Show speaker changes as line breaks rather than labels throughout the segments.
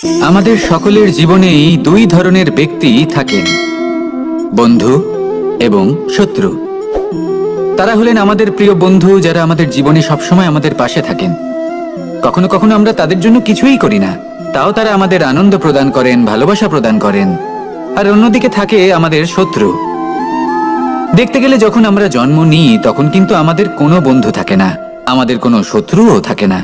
আমাদের সকলের জীবনেই দুই ধরনের ব্যক্তি থাকেন, বন্ধু এবং শত্রু। তারা হলেন আমাদের প্রিয় বন্ধু, যারা আমাদের জীবনে সবসময় আমাদের পাশে থাকেন। কখনো কখনো আমরা তাদের জন্য কিছুই করি না, তাও তারা আমাদের আনন্দ প্রদান করেন, ভালোবাসা প্রদান করেন। আর অন্যদিকে থাকে আমাদের শত্রু। দেখতে গেলে যখন আমরা জন্ম নিই তখন কিন্তু আমাদের কোনো বন্ধু থাকে না, আমাদের কোনো শত্রুও থাকে না।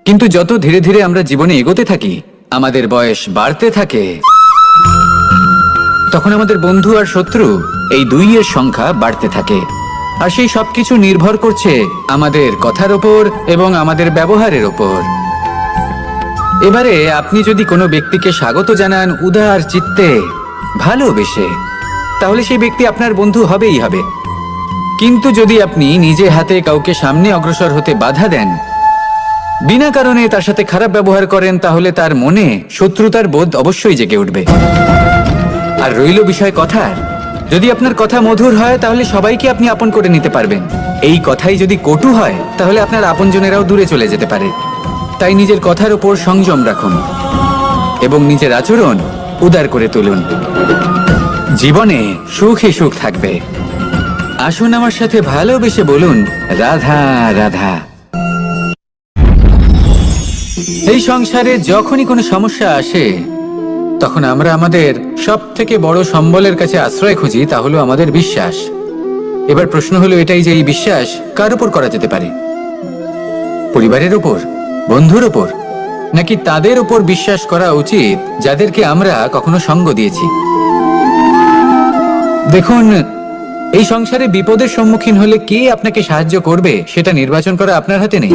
কিন্তু যত ধীরে ধীরে আমরা জীবনে এগোতে থাকি, আমাদের বয়স বাড়তে থাকে, তখন আমাদের বন্ধু আর শত্রু এই দুইয়ের সংখ্যা বাড়তে থাকে। আর সেই সবকিছু নির্ভর করছে আমাদের কথার ওপর এবং আমাদের ব্যবহারের ওপর। এবারে আপনি যদি কোনো ব্যক্তিকে স্বাগত জানান উদার চিত্তে, ভালোবেসে, তাহলে সেই ব্যক্তি আপনার বন্ধু হবেই হবে। কিন্তু যদি আপনি নিজে হাতে কাউকে সামনে অগ্রসর হতে বাধা দেন, বিনা কারণে তার সাথে খারাপ ব্যবহার করেন, তাহলে তার মনে শত্রুতার বোধ অবশ্যই জেগে উঠবে। আর রইল বিষয় কথার, যদি আপনার কথা মধুর হয় তাহলে সবাইকে আপনি আপন করে নিতে পারবেন। এই কথাই যদি কটু হয় তাহলে আপনার আপনজনেরাও দূরে চলে যেতে পারে। তাই নিজের কথার উপর সংযম রাখুন এবং নিজের আচরণ উদার করে তুলুন। জীবনে সুখে সুখ থাকবে। আসুন আমার সাথে ভালোবেসে বলুন, রাধা রাধা। এই সংসারে যখনই কোনো সমস্যা আসে তখন আমরা আমাদের সব থেকে বড় সম্বলের কাছে আশ্রয় খুঁজি, তা হলো আমাদের বিশ্বাস। এবার প্রশ্ন হলো এটাই যে এই বিশ্বাস কার উপর করা যেতে পারে? পরিবারের উপর, বন্ধুর উপর, নাকি তাদের উপর বিশ্বাস করা উচিত যাদেরকে আমরা কখনো সঙ্গ দিয়েছি? দেখুন, এই সংসারে বিপদের সম্মুখীন হলে কে আপনাকে সাহায্য করবে সেটা নির্বাচন করা আপনার হাতে নেই।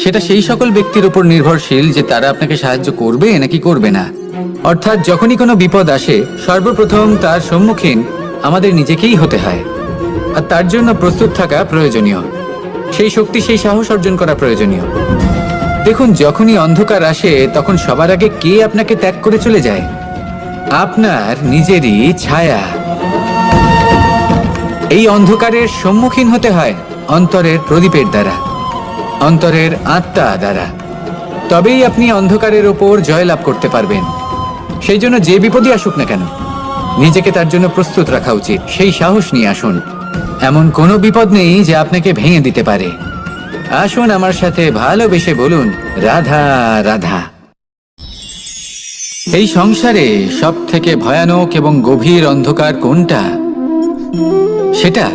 সেটা সেই সকল ব্যক্তির উপর নির্ভরশীল যে তারা আপনাকে সাহায্য করবে নাকি করবে না। অর্থাৎ যখনই কোনো বিপদ আসে সর্বপ্রথম তার সম্মুখীন আমাদের নিজেকেই হতে হয়। আর তার জন্য প্রস্তুত থাকা প্রয়োজনীয়, সেই শক্তি, সেই সাহস অর্জন করা প্রয়োজনীয়। দেখুন, যখনই অন্ধকার আসে তখন সবার আগে কে আপনাকে ত্যাগ করে চলে যায়? আপনার নিজেরই ছায়া। এই অন্ধকারের সম্মুখীন হতে হয় অন্তরের প্রদীপের দ্বারা, অন্তরের আত্মা দ্বারা। তবেই আপনি অন্ধকারের ওপর জয়লাভ করতে পারবেন। সেই জন্য যে বিপদই আসুক না কেন নিজেকে তার জন্য প্রস্তুত রাখা উচিত। সেই সাহস নিয়ে আসুন। এমন কোনো বিপদ নেই যে আপনাকে ভেঙে দিতে পারে। আসুন আমার সাথে ভালোবেসে বলুন, রাধা রাধা। এই সংসারে সব থেকে ভয়ানক এবং গভীর অন্ধকার কোনটা? সেটা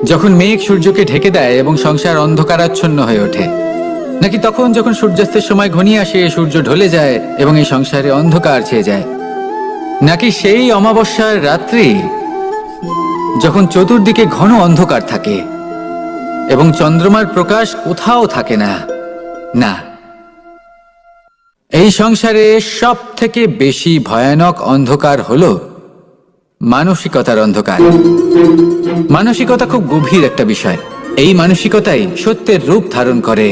যখন মেঘ সূর্যকে ঢেকে দেয় এবং সংসার অন্ধকারাচ্ছন্ন হয়ে ওঠে, নাকি তখন যখন সূর্যাস্তের সময় ঘনিয়ে আসে, সূর্য ঢলে যায় এবং এই সংসারে অন্ধকার ছেয়ে যায়, নাকি সেই অমাবস্যার রাত্রি যখন চতুর্দিকে ঘন অন্ধকার থাকে এবং চন্দ্রমার প্রকাশ কোথাও থাকে না? না, এই সংসারে সব থেকে বেশি ভয়ানক অন্ধকার হলো মানসিকতার অন্ধকার। মানসিকতা খুব গভীর একটা বিষয়। এই মানসিকতাই সত্যের রূপ ধারণ করে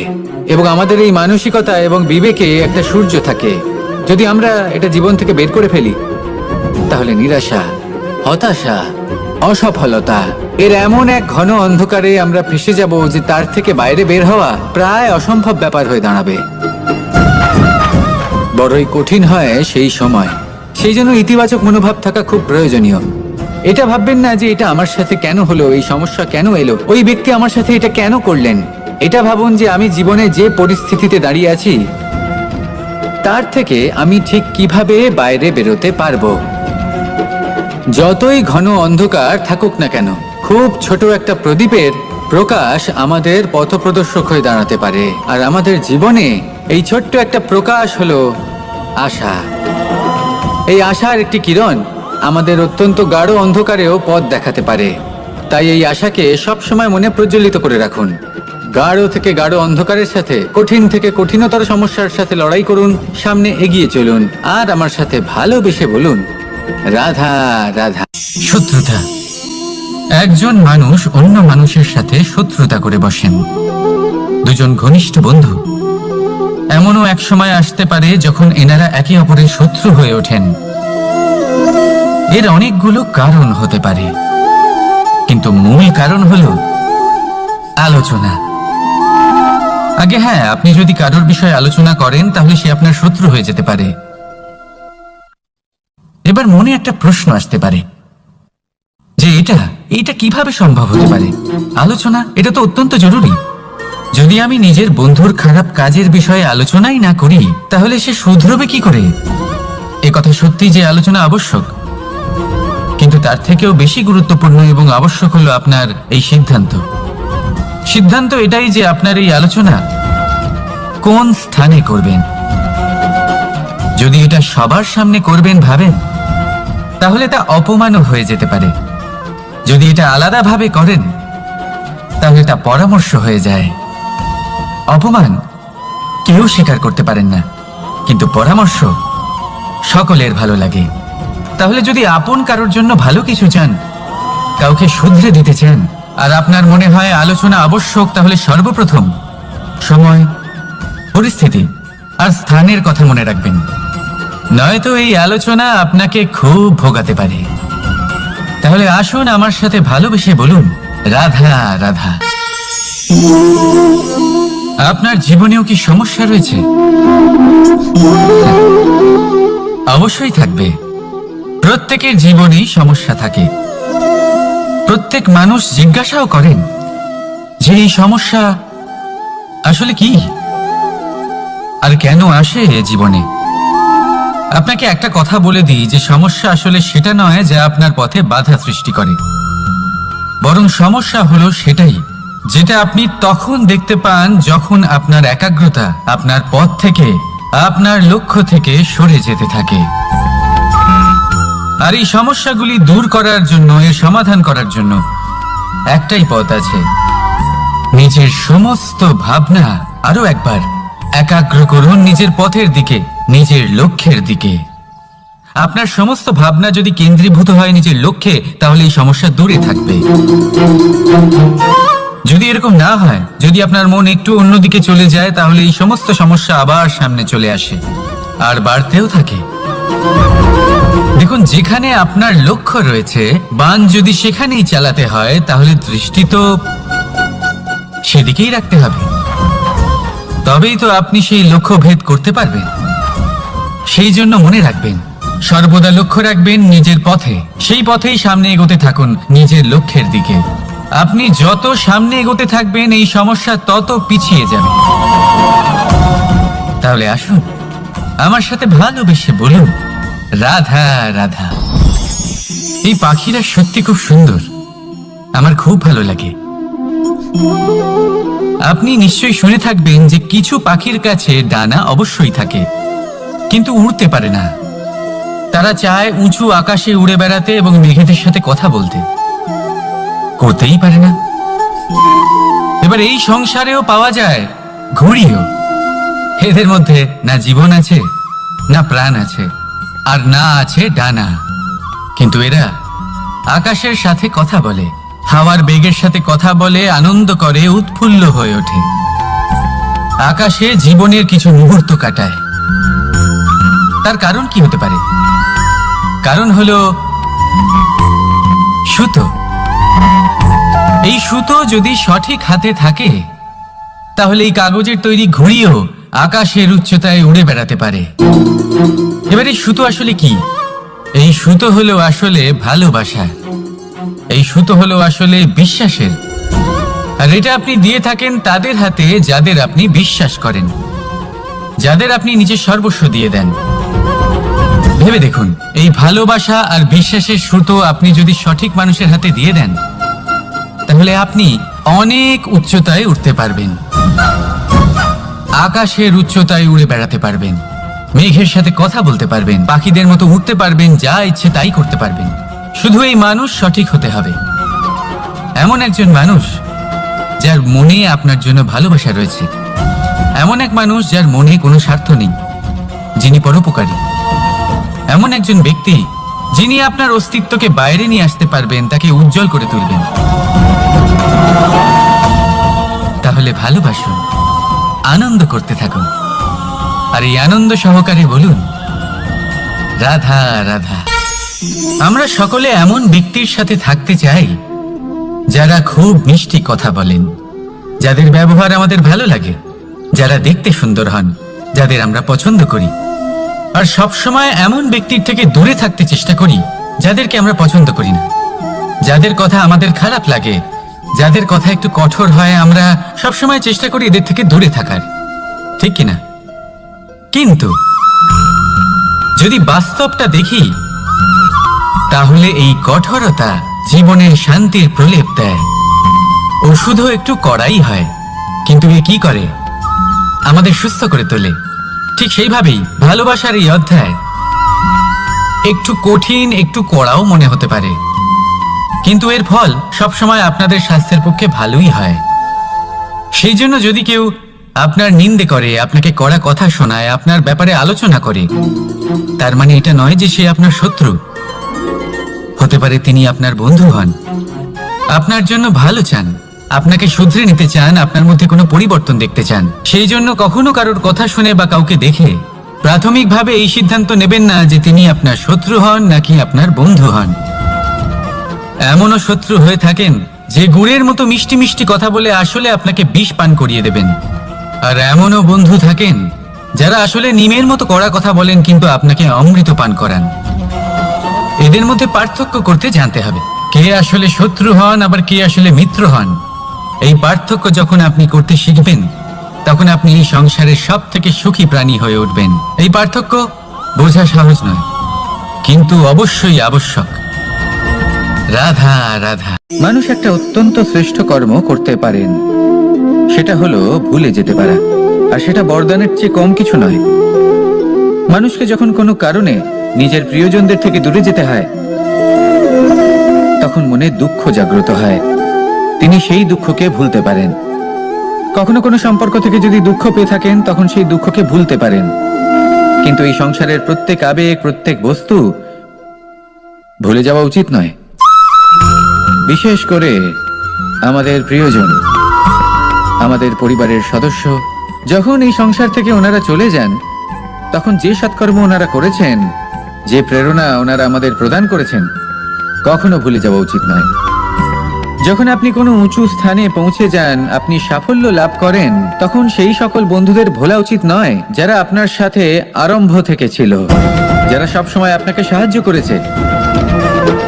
এবং আমাদের এই মানসিকতা এবং বিবেকে একটা সূর্য থাকে। যদি আমরা এটা জীবন থেকে বের করে ফেলি তাহলে নিরাশা, হতাশা, অসফলতা এর এমন এক ঘন অন্ধকারে আমরা ফেসে যাব যে তার থেকে বাইরে বের হওয়া প্রায় অসম্ভব ব্যাপার হয়ে দাঁড়াবে। বড়ই কঠিন হয় সেই সময়। সেই জন্য ইতিবাচক মনোভাব থাকা খুব প্রয়োজনীয়। এটা ভাববেন না যে এটা আমার সাথে কেন হলো, এই সমস্যা কেন এলো, ওই ব্যক্তি আমার সাথে এটা কেন করলেন। এটা ভাবুন যে আমি জীবনে যে পরিস্থিতিতে দাঁড়িয়ে আছি তার থেকে আমি ঠিক কিভাবে বাইরে বেরোতে পারবো। যতই ঘন অন্ধকার থাকুক না কেন, খুব ছোট একটা প্রদীপের প্রকাশ আমাদের পথপ্রদর্শক হয়ে দাঁড়াতে পারে। আর আমাদের জীবনে এই ছোট্ট একটা প্রকাশ হলো আশা। এই আশার একটি কিরণ আমাদের অত্যন্ত গাঢ় অন্ধকারেও পথ দেখাতে পারে। তাই এই আশাকে সবসময় মনে প্রজ্বলিত করে রাখুন। গাঢ় থেকে গাঢ় অন্ধকারের সাথে, কঠিন থেকে কঠিনতর সমস্যার সাথে লড়াই করুন, সামনে এগিয়ে চলুন। আর আমার সাথে ভালোবেসে বলুন, রাধা রাধা। শত্রুতা। একজন মানুষ অন্য মানুষের সাথে শত্রুতা করে বসেন। দুজন ঘনিষ্ঠ বন্ধু, এমনও এক সময় আসতে পারে যখন এনারা একে অপরের শত্রু হয়ে ওঠেন। এর অনেকগুলো কারণ হতে পারে, কিন্তু মূল কারণ হলো আলোচনা। আগে হ্যাঁ, আপনি যদি কারোর বিষয়ে আলোচনা করেন তাহলে সে আপনার শত্রু হয়ে যেতে পারে। এবার মনে একটা প্রশ্ন আসতে পারে যে এটা কিভাবে সম্ভব হতে পারে। আলোচনা এটা তো অত্যন্ত জরুরি। যদি আমি নিজের বন্ধুর খারাপ কাজের বিষয়ে আলোচনাই না করি তাহলে সে শুধরবে কি করে? এ কথা সত্যি যে আলোচনা আবশ্যক, কিন্তু তার থেকেও বেশি গুরুত্বপূর্ণ এবং আবশ্যক হলো আপনার এই সিদ্ধান্ত এটাই যে আপনার এই আলোচনা কোন স্থানে করবেন। যদি এটা সবার সামনে করবেন ভাবেন তাহলে তা অপমানও হয়ে যেতে পারে। যদি এটা আলাদাভাবে করেন তাহলে তা পরামর্শ হয়ে যায়। অপমান কেউ স্বীকার করতে পারেন না, কিন্তু পরামর্শ সকলের ভালো লাগে। তাহলে যদি আপন কারোর জন্য ভালো কিছু চান, কাউকে শুধরে দিতে চান, আর আপনার মনে হয় আলোচনা আবশ্যক, তাহলে সর্বপ্রথম সময়, পরিস্থিতি আর স্থানের কথা মনে রাখবেন। নয়তো এই আলোচনা আপনাকে খুব ভোগাতে পারে। তাহলে আসুন আমার সাথে ভালোবেসে বলুন, রাধা রাধা। আপনার জীবনেও কি সমস্যা রয়েছে? অবশ্যই থাকবে। প্রত্যেকের জীবনেই সমস্যা থাকে। প্রত্যেক মানুষ জিজ্ঞাসাও করেন যে এই সমস্যা আসলে কি আর কেন আসে জীবনে। আপনাকে একটা কথা বলে দিই যে সমস্যা আসলে সেটা নয় যা আপনার পথে বাধা সৃষ্টি করে, বরং সমস্যা হলো সেটাই যেটা আপনি তখন দেখতে পান যখন আপনার একাগ্রতা আপনার পথ থেকে, আপনার লক্ষ্য থেকে সরে যেতে থাকে। আর এই সমস্যাগুলি দূর করার জন্য, এর সমাধান করার জন্য একটাই পথ আছে। নিজের সমস্ত ভাবনা আরো একবার একাগ্র করুন নিজের পথের দিকে, নিজের লক্ষ্যের দিকে। আপনার সমস্ত ভাবনা যদি কেন্দ্রীভূত হয় নিজের লক্ষ্যে, তাহলে এই সমস্যা দূরে থাকবে। যদি এরকম না হয়, যদি আপনার মন একটু অন্যদিকে চলে যায়, তাহলে এই সমস্ত সমস্যা আবার সামনে চলে আসে আর বাড়তেও থাকে। দেখুন, যেখানে আপনার লক্ষ্য রয়েছে, বান যদি সেখানেই চালাতে হয়, তাহলে দৃষ্টি তো সেদিকেই রাখতে হবে। তবেই তো আপনি সেই লক্ষ্য ভেদ করতে পারবেন। সেই জন্য মনে রাখবেন, সর্বদা লক্ষ্য রাখবেন নিজের পথে, সেই পথেই সামনে এগোতে থাকুন নিজের লক্ষ্যের দিকে। আপনি যত সামনে এগোতে থাকবেন এই সমস্যা তত পিছিয়ে যাবে। তাহলে আসুন আমার সাথে ভালোবেসে বলুন, রাধা রাধা। এই পাখিরা সত্যি খুব সুন্দর, আমার খুব ভালো লাগে। আপনি নিশ্চয়ই শুনে থাকবেন যে কিছু পাখির কাছে ডানা অবশ্যই থাকে, কিন্তু উড়তে পারে না। তারা চায় উঁচু আকাশে উড়ে বেড়াতে এবং মেঘেদের সাথে কথা বলতে, করতেই পারে না। এবার এই সংসারেও পাওয়া যায় ঘুড়িও। এদের মধ্যে না জীবন আছে, না প্রাণ আছে, আর না আছে ডানা, কিন্তু এরা আকাশের সাথে কথা বলে, হাওয়ার বেগের সাথে কথা বলে, আনন্দ করে, উৎফুল্ল হয়ে ওঠে। আকাশে জীবনের কিছু মুহূর্ত কাটায়। তার কারণ কি হতে পারে? কারণ হলো সুতো। এই সুতো যদি সঠিক হাতে থাকে, তাহলে এই কাগজের তৈরি ঘুড়িও আকাশের উচ্চতায় উড়ে বেড়াতে পারে। এবার এই সুতো আসলে কি? এই সুতো হলো আসলে ভালোবাসা। এই সুতো হলো আসলে বিশ্বাসের। আর এটা আপনি দিয়ে থাকেন তাদের হাতে যাদের আপনি বিশ্বাস করেন, যাদের আপনি নিজের সর্বস্ব দিয়ে দেন। ভেবে দেখুন, এই ভালোবাসা আর বিশ্বাসের সুতো আপনি যদি সঠিক মানুষের হাতে দিয়ে দেন, তাহলে আপনি অনেক উচ্চতায় উঠতে পারবেন, আকাশের উচ্চতায় উড়ে বেড়াতে পারবেন, মেঘের সাথে কথা বলতে পারবেন, পাখিদের মতো উঠতে পারবেন, যা ইচ্ছে তাই করতে পারবেন। শুধু এই মানুষ সঠিক হতে হবে, এমন একজন মানুষ যার মনে আপনার জন্য ভালোবাসা রয়েছে, এমন এক মানুষ যার মনে কোনো স্বার্থ নেই, যিনি পরোপকারী, এমন একজন ব্যক্তি যিনি আপনার অস্তিত্বকে বাইরে নিয়ে আসতে পারবেন, তাকে উজ্জ্বল করে তুলবেন। তাহলে ভালোবাসুন, আনন্দ করতে থাকুন, আর এই আনন্দ সহকারে বলুন, রাধা রাধা। আমরা সকলে এমন ব্যক্তির সাথে থাকতে চাই যারা খুব মিষ্টি কথা বলেন, যাদের ব্যবহার আমাদের ভালো লাগে, যারা দেখতে সুন্দর হন, যাদের আমরা পছন্দ করি। আর সবসময় এমন ব্যক্তির থেকে দূরে থাকতে চেষ্টা করি যাদেরকে আমরা পছন্দ করি না, যাদের কথা আমাদের খারাপ লাগে, যাদের কথা একটু কঠোর হয়। আমরা সবসময় চেষ্টা করি এদের থেকে দূরে থাকার, ঠিক কিনা? কিন্তু যদি বাস্তবটা দেখি, তাহলে এই কঠোরতা জীবনের শান্তির প্রলেপ দেয়। ওষুধও একটু কড়াই হয়, কিন্তু এ কি করে? আমাদের সুস্থ করে তোলে। ঠিক সেইভাবেই ভালোবাসার এই অধ্যায় একটু কঠিন, একটু কড়াও মনে হতে পারে, কিন্তু এর ফল সবসময় আপনাদের স্বাস্থ্যের পক্ষে ভালোই হয়। সেই জন্য যদি কেউ আপনার নিন্দে করে, আপনাকে কড়া কথা শোনায়, আপনার ব্যাপারে আলোচনা করে, তার মানে এটা নয় যে সে আপনার শত্রু। হতে পারে তিনি আপনার বন্ধু হন, আপনার জন্য ভালো চান, আপনাকে শুধরে নিতে চান, আপনার মধ্যে কোনো পরিবর্তন দেখতে চান। সেই জন্য কখনো কারোর কথা শুনে বা কাউকে দেখে প্রাথমিকভাবে এই সিদ্ধান্ত নেবেন না যে তিনি আপনার শত্রু হন নাকি আপনার বন্ধু হন। এমনও শত্রু হয়ে থাকেন যে গুড়ের মতো মিষ্টি মিষ্টি কথা বলে আসলে আপনাকে বিষ পান করিয়ে দেবেন। আর এমনও বন্ধু থাকেন যারা আসলে নিমের মতো কড়া কথা বলেন কিন্তু আপনাকে অমৃত পান করান। এদের মধ্যে পার্থক্য করতে জানতে হবে, কে আসলে শত্রু হন আবার কে আসলে মিত্র হন। এই পার্থক্য যখন আপনি করতে শিখবেন, তখন আপনি এই সংসারের সব থেকে সুখী প্রাণী হয়ে উঠবেন। এই পার্থক্য বোঝা সহজ নয়, কিন্তু অবশ্যই আবশ্যক। রাধা রাধা। মানুষ একটা অত্যন্ত শ্রেষ্ঠ কর্ম করতে পারেন, সেটা হলো ভুলে যেতে পারা। আর সেটা বরদানের চেয়ে কম কিছু নয়। মানুষকে যখন কোনো কারণে নিজের প্রিয়জনদের থেকে দূরে যেতে হয়, তখন মনে দুঃখ জাগ্রত হয়। তিনি সেই দুঃখকে ভুলতে পারেন। কখনো কোনো সম্পর্ক থেকে যদি দুঃখ পেয়ে থাকেন, তখন সেই দুঃখকে ভুলতে পারেন। কিন্তু এই সংসারের প্রত্যেক আবেগ, প্রত্যেক বস্তু ভুলে যাওয়া উচিত নয়। বিশেষ করে আমাদের প্রিয়জন, আমাদের পরিবারের সদস্য। যখন এই সংসার থেকে ওনারা চলে যান, তখন যে সৎকর্ম ওনারা করেছেন, যে প্রেরণা ওনারা আমাদের প্রদান করেছেন, কখনো ভুলে যাওয়া উচিত নয়। যখন আপনি কোনো উঁচু স্থানে পৌঁছে যান, আপনি সাফল্য লাভ করেন, তখন সেই সকল বন্ধুদের ভোলা উচিত নয় যারা আপনার সাথে আরম্ভ থেকে ছিল, যারা সবসময় আপনাকে সাহায্য করেছে।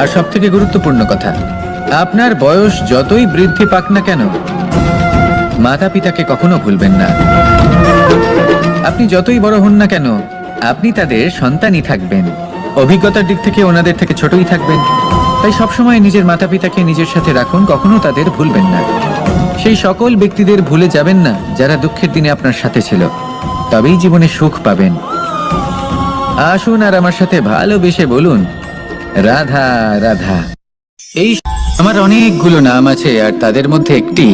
আর সব থেকে গুরুত্বপূর্ণ কথা, আপনার বয়স যতই বৃদ্ধি পাক না কেন, মাতা পিতাকে কখনো ভুলবেন না। আপনি যতই বড় হন না কেন, আপনি তাদের সন্তানই থাকবেন। অভিজ্ঞতার দিক থেকে ওনাদের থেকে ছোটই থাকবেন। তাই সবসময় নিজের মাতা পিতাকে নিজের সাথে রাখুন, কখনো তাদের ভুলবেন না। সেই সকল ব্যক্তিদের ভুলে যাবেন না যারা দুঃখের দিনে আপনার সাথে ছিল, তবেই জীবনে সুখ পাবেন। আসুন আর আমার সাথে ভালোবেসে বলুন, রাধা রাধা। এই আমার অনেকগুলো নাম আছে, আর তাদের মধ্যে একটি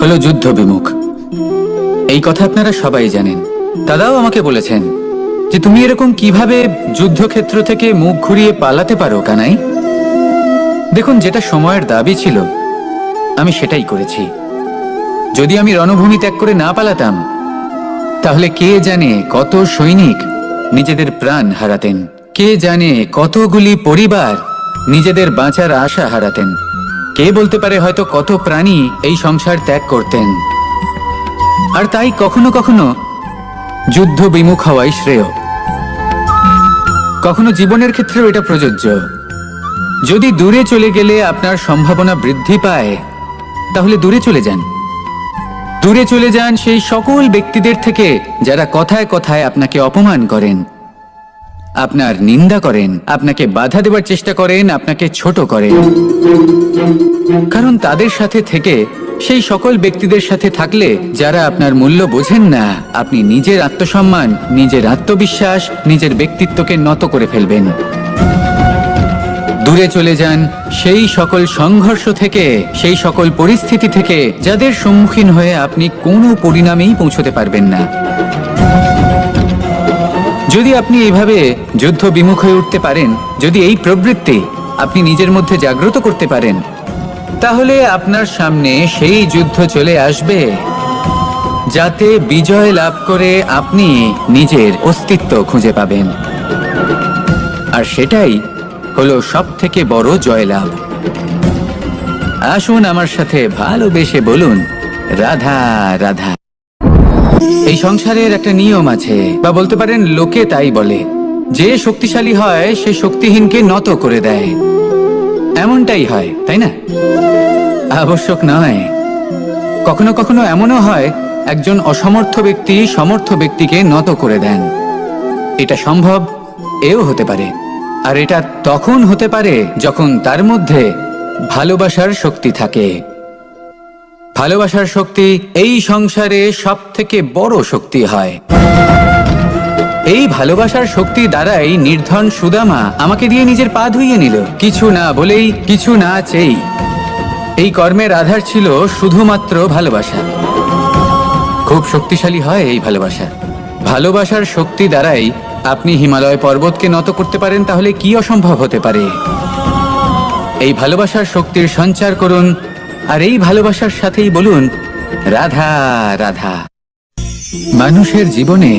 হলো যুদ্ধ বিমুখ। এই কথা আপনারা সবাই জানেন। দাদাও আমাকে বলেছেন যে তুমি এরকম কিভাবে যুদ্ধক্ষেত্র থেকে মুখ ঘুরিয়ে পালাতে পারো কানাই। দেখুন, যেটা সময়ের দাবি ছিল আমি সেটাই করেছি। যদি আমি রণভূমি ত্যাগ করে না পালাতাম, তাহলে কে জানে কত সৈনিক নিজেদের প্রাণ হারাতেন, কে জানে কতগুলি পরিবার নিজেদের বাঁচার আশা হারাতেন, কে বলতে পারে হয়তো কত প্রাণী এই সংসার ত্যাগ করতেন। আর তাই কখনো কখনো যুদ্ধ বিমুখ হওয়াই শ্রেয়। কখনো জীবনের ক্ষেত্রেও এটা প্রযোজ্য। যদি দূরে চলে গেলে আপনার সম্ভাবনা বৃদ্ধি পায়, তাহলে দূরে চলে যান। দূরে চলে যান সেই সকল ব্যক্তিদের থেকে যারা কথায় কথায় আপনাকে অপমান করেন, আপনার নিন্দা করেন, আপনাকে বাধা দেওয়ার চেষ্টা করেন, আপনাকে ছোট করেন। কারণ তাদের সাথে থেকে, সেই সকল ব্যক্তিদের সাথে থাকলে যারা আপনার মূল্য বোঝেন না, আপনি নিজের আত্মসম্মান, নিজের আত্মবিশ্বাস, নিজের ব্যক্তিত্বকে নত করে ফেলবেন। দূরে চলে যান সেই সকল সংঘর্ষ থেকে, সেই সকল পরিস্থিতি থেকে যাদের সম্মুখীন হয়ে আপনি কোনো পরিণামেই পৌঁছতে পারবেন না। যদি আপনি এইভাবে যুদ্ধ বিমুখ হয়ে উঠতে পারেন, যদি এই প্রবৃত্তি আপনি নিজের মধ্যে জাগ্রত করতে পারেন, তাহলে আপনার সামনে সেই যুদ্ধ চলে আসবে যাতে বিজয় লাভ করে আপনি নিজের অস্তিত্ব খুঁজে পাবেন। আর সেটাই হলো সব থেকে বড় জয়লাভ। আসুন আমার সাথে ভালোবেসে বলুন, রাধা রাধা। এই সংসারের একটা নিয়ম আছে, বা বলতে পারেন লোকে তাই বলে, যে শক্তিশালী হয় সে শক্তিহীনকে নত করে দেয়। এমনটাই হয়, তাই না? আবশ্যক নয়, কখনো কখনো এমনও হয় একজন অসমর্থ ব্যক্তি সমর্থ ব্যক্তিকে নত করে দেন। এটা সম্ভব, এও হতে পারে। আর এটা তখন হতে পারে যখন তার মধ্যে ভালোবাসার শক্তি থাকে। ভালোবাসার শক্তি এই সংসারে সব থেকে বড় শক্তি হয়। এই ভালোবাসার শক্তি দ্বারাই নির্ধন সুদামা আমাকে দিয়ে নিজের পা ধুইয়ে নিল, কিছু না বলেই, কিছু না চেয়েই। এই কর্মের আধার ছিল শুধুমাত্র ভালোবাসা। খুব শক্তিশালী হয় এই ভালোবাসা। ভালোবাসার শক্তি দ্বারাই আপনি হিমালয় পর্বতকে নত করতে পারেন, তাহলে কি অসম্ভব হতে পারে? এই ভালোবাসার শক্তির সঞ্চার করুন, আর এই ভালোবাসার সাথেই বলুন রাধা রাধা। মানুষের জীবনে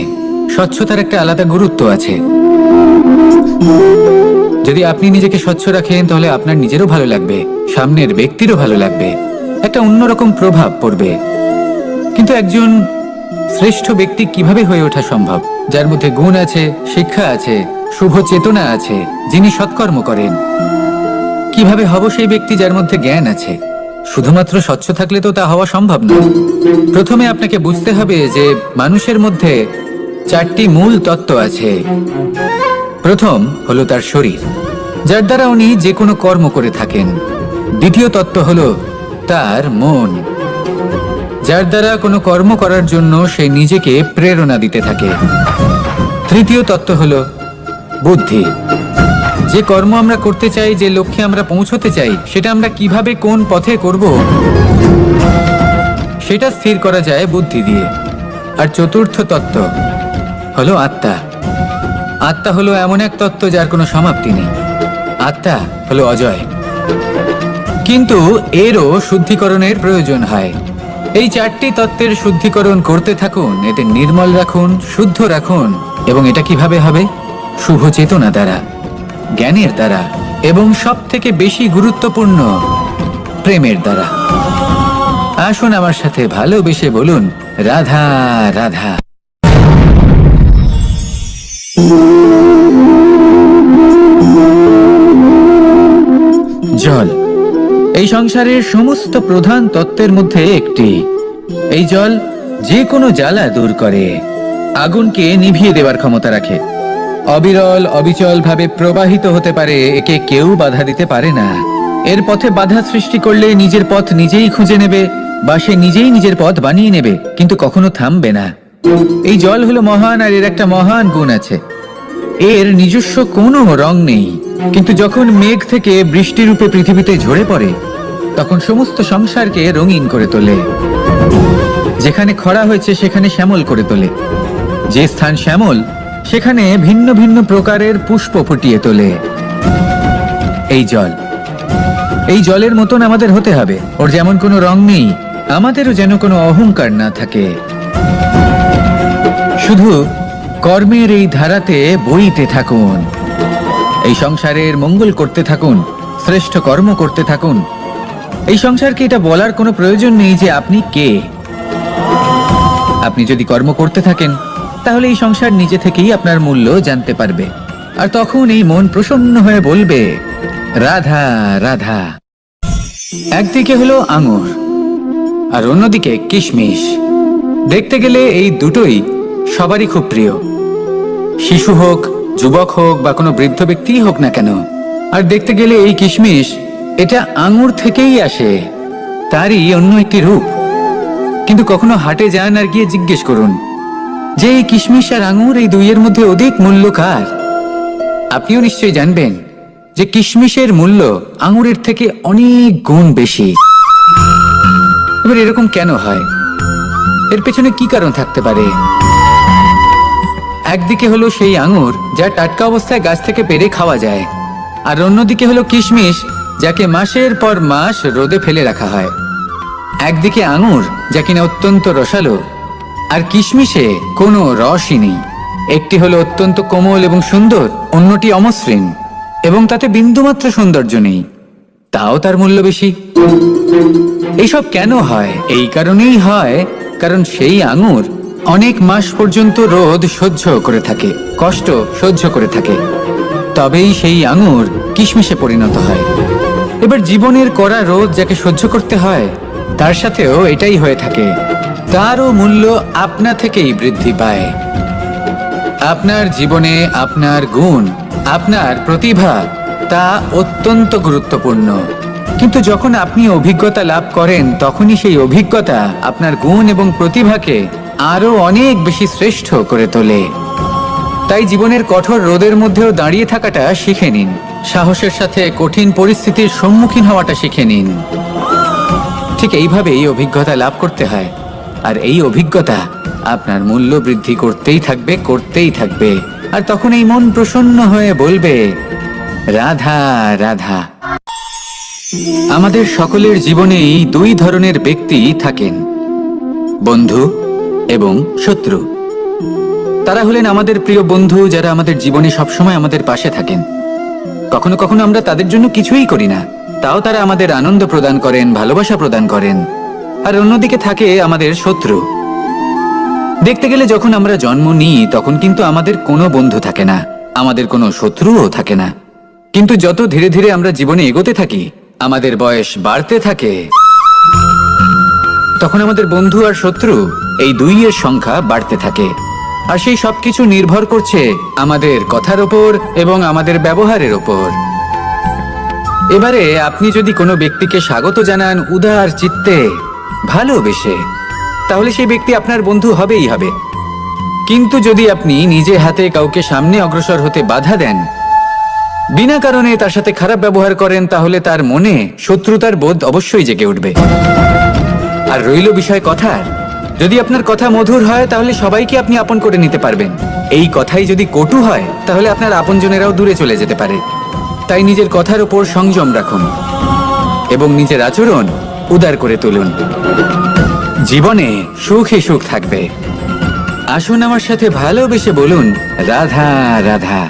স্বচ্ছতার একটা আলাদা গুরুত্ব আছে। যদি আপনি নিজেকে স্বচ্ছ রাখেন তাহলে আপনার নিজেরও ভালো লাগবে, সামনের ব্যক্তিরও ভালো লাগবে, একটা অন্যরকম প্রভাব পড়বে। কিন্তু একজন শ্রেষ্ঠ ব্যক্তি কিভাবে হয়ে ওঠা সম্ভব? যার মধ্যে গুণ আছে, শিক্ষা আছে, শুভ চেতনা আছে, যিনি সৎকর্ম করেন। কিভাবে হব সেই ব্যক্তি যার মধ্যে জ্ঞান আছে? শুধুমাত্র স্বচ্ছ থাকলে তো তা হওয়া সম্ভব নয়। প্রথমে আপনাকে বুঝতে হবে যে মানুষের মধ্যে 4টি মূল তত্ত্ব আছে। প্রথম হলো তার শরীর, যার দ্বারা উনি যে কোনো কর্ম করে থাকেন। দ্বিতীয় তত্ত্ব হলো তার মন, যার দ্বারা কোনো কর্ম করার জন্য সে নিজেকে প্রেরণা দিতে থাকে। তৃতীয় তত্ত্ব হলো বুদ্ধি, যে কর্ম আমরা করতে চাই, যে লক্ষ্যে আমরা পৌঁছতে চাই, সেটা আমরা কিভাবে কোন পথে করব সেটা স্থির করা যায় বুদ্ধি দিয়ে। আর চতুর্থ তত্ত্ব হলো আত্মা। আত্মা হলো এমন এক তত্ত্ব যার কোনো সমাপ্তি নেই। আত্মা হলো অজয়, কিন্তু এরও শুদ্ধিকরণের প্রয়োজন হয়। এই 4টি তত্ত্বের শুদ্ধিকরণ করতে থাকুন, এতে নির্মল রাখুন, শুদ্ধ রাখুন। এবং এটা কিভাবে হবে? শুভ চেতনা দ্বারা, জ্ঞানের দ্বারা, এবং সব থেকে বেশি গুরুত্বপূর্ণ প্রেমের দ্বারা। আসুন আমার সাথে ভালোবেসে বলুন রাধা রাধা। জল এই সংসারের সমস্ত প্রধান তত্ত্বের মধ্যে একটি। এই জল যে কোনো জ্বালা দূর করে, আগুনকে নিভিয়ে দেওয়ার ক্ষমতা রাখে, অবিরল অবিচল ভাবে প্রবাহিত হতে পারে, একে কেউ বাধা দিতে পারে না। এর পথে বাধা সৃষ্টি করলে নিজের পথ নিজেই খুঁজে নেবে, বা সে নিজেই নিজের পথ বানিয়ে নেবে, কিন্তু কখনো থামবে না। এই জল হলো মহান, আর এর একটা মহান গুণ আছে, এর নিজস্ব কোনো রং নেই। কিন্তু যখন মেঘ থেকে বৃষ্টি রূপে পৃথিবীতে ঝরে পড়ে, তখন সমস্ত সংসারকে রঙিন করে তোলে। যেখানে খরা হয়েছে সেখানে শ্যামল করে তোলে, যে স্থান শ্যামল সেখানে ভিন্ন ভিন্ন প্রকারের পুষ্প ফুটিয়ে তোলে। এই জল, এই জলের মতন আমাদের হতে হবে। ওর যেমন কোনো রং নেই, আমাদেরও যেন কোনো অহংকার না থাকে। শুধু কর্মের এই ধারাতে বইতে থাকুন, এই সংসারের মঙ্গল করতে থাকুন, শ্রেষ্ঠ কর্ম করতে থাকুন। এই সংসারকে এটা বলার কোনো প্রয়োজন নেই যে আপনি কে। আপনি যদি কর্ম করতে থাকেন তাহলে এই সংসার নিজে থেকেই আপনার মূল্য জানতে পারবে, আর তখন এই মন প্রসন্ন হয়ে বলবে রাধা রাধা। একদিকে হলো আঙুর আর অন্যদিকে কিশমিশ। দেখতে গেলে এই দুটোই সবারই খুব প্রিয়, শিশু হোক, যুবক হোক, বা কোনো বৃদ্ধ ব্যক্তিই হোক না কেন। আর দেখতে গেলে এই কিশমিশ, এটা আঙুর থেকেই আসে, তারই অন্য একটি রূপ। কিন্তু কখনো হাটে যান আর গিয়ে জিজ্ঞেস করুন যে এই কিশমিশ আর আঙুর, এই দুইয়ের মধ্যে অধিক মূল্য কার? আপনিও নিশ্চয়ই জানবেন যে কিশমিশের মূল্য আঙুরের থেকে অনেক গুণ বেশি। এবার এরকম কেন হয়? এর পেছনে কি কারণ থাকতে পারে? একদিকে হলো সেই আঙুর যা টাটকা অবস্থায় গাছ থেকে পেড়ে খাওয়া যায়, আর অন্যদিকে হলো কিশমিশ যাকে মাসের পর মাস রোদে ফেলে রাখা হয়। একদিকে আঙুর যা কিনা অত্যন্ত রসালো, আর কিশমিশে কোনো রসই নেই। একটি হলো অত্যন্ত কোমল এবং সুন্দর, অন্যটি অমসৃণ এবং তাতে বিন্দুমাত্র সৌন্দর্য নেই, তাও তার মূল্য বেশি। এইসব কেন হয়? এই কারণেই হয় কারণ সেই আঙুর অনেক মাস পর্যন্ত রোদ সহ্য করে থাকে, কষ্ট সহ্য করে থাকে, তবেই সেই আঙুর কিশমিশে পরিণত হয়। এবার জীবনের কড়া রোদ যাকে সহ্য করতে হয়, তার সাথেও এটাই হয়ে থাকে। তারও মূল্য আপনা থেকেই বৃদ্ধি পায়। আপনার জীবনে আপনার গুণ, আপনার প্রতিভা, তা অত্যন্ত গুরুত্বপূর্ণ। কিন্তু যখন আপনি অভিজ্ঞতা লাভ করেন, তখনই সেই অভিজ্ঞতা আপনার গুণ এবং প্রতিভাকে আরো অনেক বেশি শ্রেষ্ঠ করে তোলে। তাই জীবনের কঠোর রোদের মধ্যেও দাঁড়িয়ে থাকাটা শিখে নিন, সাহসের সাথে কঠিন পরিস্থিতির সম্মুখীন হওয়াটা শিখে নিন। ঠিক এইভাবেই অভিজ্ঞতা লাভ করতে হয়, আর এই অভিজ্ঞতা আপনার মূল্য বৃদ্ধি করতেই থাকবে, করতেই থাকবে। আর তখন এই মন প্রসন্ন হয়ে বলবে, রাধা রাধা। আমাদের সকলের জীবনেই দুই ধরনের ব্যক্তি থাকেন, বন্ধু এবং শত্রু। তারা হলেন আমাদের প্রিয় বন্ধু, যারা আমাদের জীবনে সবসময় আমাদের পাশে থাকেন। কখনো কখনো আমরা তাদের জন্য কিছুই করি না, তাও তারা আমাদের আনন্দ প্রদান করেন, ভালোবাসা প্রদান করেন। আর অন্যদিকে থাকে আমাদের শত্রু। দেখতে গেলে যখন আমরা জন্ম নিই, তখন কিন্তু আমাদের কোনো বন্ধু থাকে না, আমাদের কোনো শত্রুও থাকে না। কিন্তু যত ধীরে ধীরে আমরা জীবনে এগোতে থাকি, আমাদের বয়স বাড়তে থাকে, তখন আমাদের বন্ধু আর শত্রু এই দুইয়ের সংখ্যা বাড়তে থাকে। আর সেই সবকিছু নির্ভর করছে আমাদের কথার ওপর এবং আমাদের ব্যবহারের ওপর। এবারে আপনি যদি কোনো ব্যক্তিকে স্বাগত জানান উদার চিত্তে, ভালোবেসে, তাহলে সেই ব্যক্তি আপনার বন্ধু হবেই হবে। কিন্তু যদি আপনি নিজে হাতে কাউকে সামনে অগ্রসর হতে বাধা দেন, বিনা কারণে তার সাথে খারাপ ব্যবহার করেন, তাহলে তার মনে শত্রুতার বোধ অবশ্যই জেগে উঠবে। আর রইল বিষয় কথার, যদি আপনার কথা মধুর হয়, তাহলে সবাইকে আপনি আপন করে নিতে পারবেন। এই কথাই যদি কটু হয়, তাহলে আপনার আপনজনেরাও দূরে চলে যেতে পারে। তাই নিজের কথার উপর সংযম রাখুন এবং নিজের আচরণ উদার করে তুলুন। জীবনে সুখে সুখ থাকবে। আসুন আমার সাথে ভালোবেসে বলুন, রাধা রাধা।